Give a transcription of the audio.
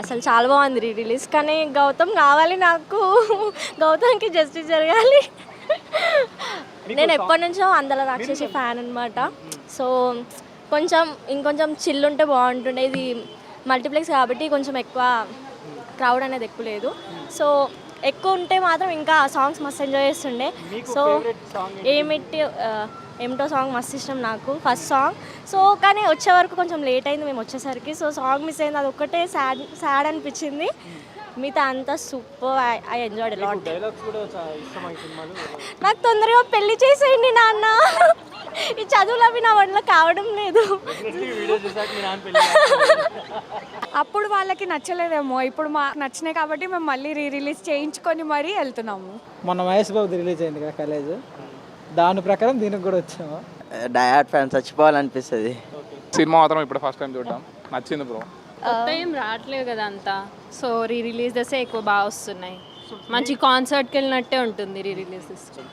అసలు చాలా బాగుంది రీ రిలీజ్. కానీ గౌతమ్ కావాలి నాకు, గౌతమ్కి జస్టిస్ జరగాలి. నేను ఎప్పటి నుంచో అందల రాక్షసి ఫ్యాన్ అనమాట. సో కొంచెం ఇంకొంచెం చిల్ ఉంటే బాగుంటుండే. ఇది మల్టీప్లెక్స్ కాబట్టి కొంచెం ఎక్కువ క్రౌడ్ అనేది ఎక్కువ లేదు. సో ఎక్కువ ఉంటే మాత్రం ఇంకా సాంగ్స్ మస్తు ఎంజాయ్ చేస్తుండే. సో ఏమిటో సాంగ్ మస్తు ఇష్టం నాకు, ఫస్ట్ సాంగ్. సో కానీ వచ్చే వరకు కొంచెం లేట్ అయింది మేము వచ్చేసరికి. సో సాంగ్ మిస్ అయింది, అది ఒక్కటే సాడ్ అనిపించింది. మిగతా అంతా super, I enjoyed a lot. నాకు తొందరగా పెళ్లి చేసేయండి నాన్న, ఈ చదువులు అవి నా వల్ల కావడం లేదు. అప్పుడు వాళ్ళకి నచ్చలేదేమో, ఇప్పుడు మాకు నచ్చినాయి కాబట్టి మేము మళ్ళీ రిలీజ్ చేయించుకొని మరీ వెళ్తున్నాము. మొన్న మహేష్ బాబు రిలీజ్ అయింది కదా కాలేజ్, దాని ప్రకారం దీనికి కూడా వచ్చాము. డయాడ్ ఫ్యాన్ చచ్చిపోవాలనిపిస్తుంది. సినిమా మాత్రం ఇప్పుడు ఫస్ట్ టైం చూడడం నచ్చింది బ్రో. కొత్త ఏం రావట్లేదు కదా అంతా. సో రీ రిలీజెస్ ఎక్కువ బాగా వస్తున్నాయి. మంచి కాన్సర్ట్కి వెళ్ళినట్టే ఉంటుంది రీ రిలీజెస్.